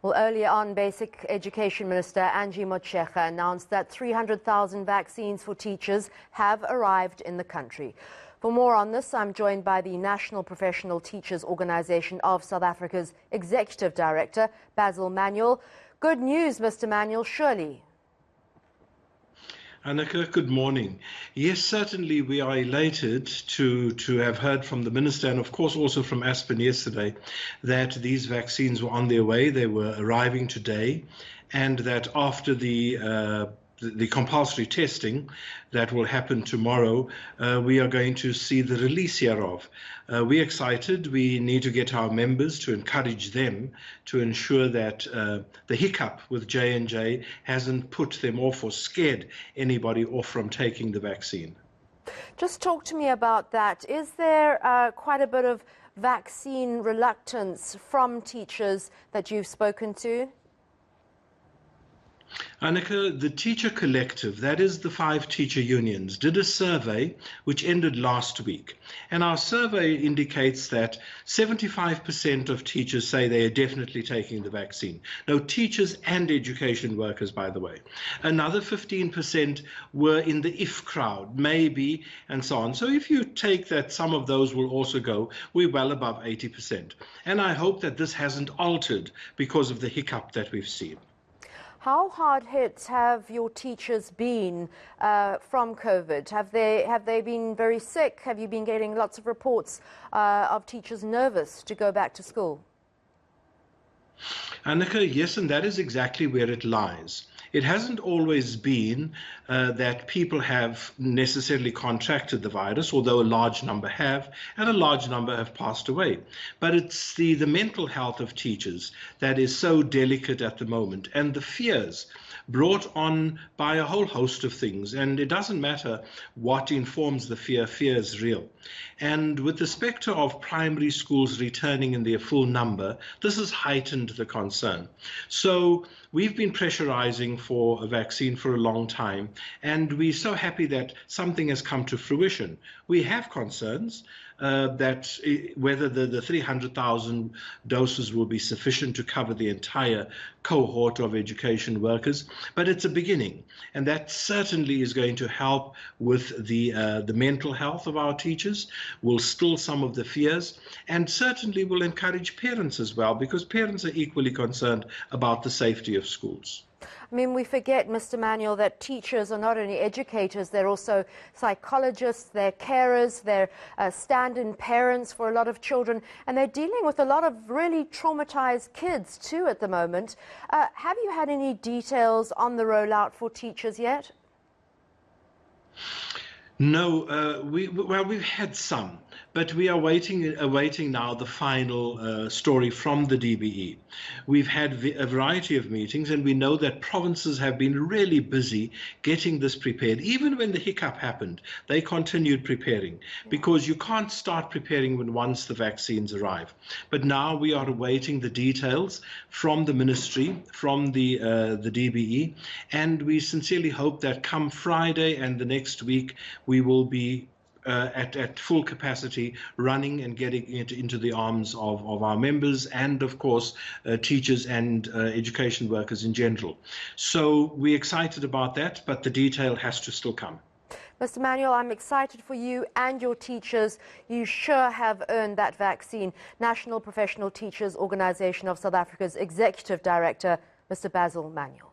Well, earlier on, Basic Education Minister Angie Motshekga announced that 300,000 vaccines for teachers have arrived in the country. For more on this, I'm joined by the National Professional Teachers Organisation of South Africa's Executive Director, Basil Manuel. Good news, Mr. Manuel, surely. Annika, good morning. Yes, certainly we are elated to have heard from the Minister and of course also from Aspen yesterday that these vaccines were on their way. They were arriving today, and that after the compulsory testing that will happen tomorrow, we are going to see the release hereof. We're excited. We need to get our members to encourage them to ensure that the hiccup with J&J hasn't put them off or scared anybody off from taking the vaccine. Just talk to me about that. Is there quite a bit of vaccine reluctance from teachers that you've spoken to? Annika, the teacher collective, that is the 5 teacher unions, did a survey which ended last week. And our survey indicates that 75% of teachers say they are definitely taking the vaccine. No, teachers and education workers, by the way. Another 15% were in the if crowd, maybe, and so on. So if you take that, some of those will also go, we're well above 80%. And I hope that this hasn't altered because of the hiccup that we've seen. How hard hit have your teachers been from COVID? Have they been very sick? Have you been getting lots of reports of teachers nervous to go back to school? Annika, yes, and that is exactly where it lies. It hasn't always been that people have necessarily contracted the virus, although a large number have, and a large number have passed away. But it's the mental health of teachers that is so delicate at the moment, and the fears brought on by a whole host of things. And it doesn't matter what informs the fear, fear is real. And with the spectre of primary schools returning in their full number, this has heightened the concern. So we've been pressurizing for a vaccine for a long time, and we're so happy that something has come to fruition. We have concerns that whether the 300,000 doses will be sufficient to cover the entire cohort of education workers, but it's a beginning, and that certainly is going to help with the mental health of our teachers, will still some of the fears, and certainly will encourage parents as well, because parents are equally concerned about the safety of schools. I mean, we forget, Mr. Manuel, that teachers are not only educators, they're also psychologists, they're carers, they're stand-in parents for a lot of children, and they're dealing with a lot of really traumatized kids too at the moment. Have you had any details on the rollout for teachers yet? No, we've had some, but we are awaiting now the final story from the DBE. We've had a variety of meetings, and we know that provinces have been really busy getting this prepared. Even when the hiccup happened, they continued preparing, because you can't start preparing when once the vaccines arrive. But now we are awaiting the details from the ministry, from the DBE, and we sincerely hope that come Friday and the next week, we will be at full capacity, running and getting it into the arms of our members and, of course, teachers and education workers in general. So we're excited about that, but the detail has to still come. Mr. Manuel, I'm excited for you and your teachers. You sure have earned that vaccine. National Professional Teachers Organisation of South Africa's Executive Director, Mr. Basil Manuel.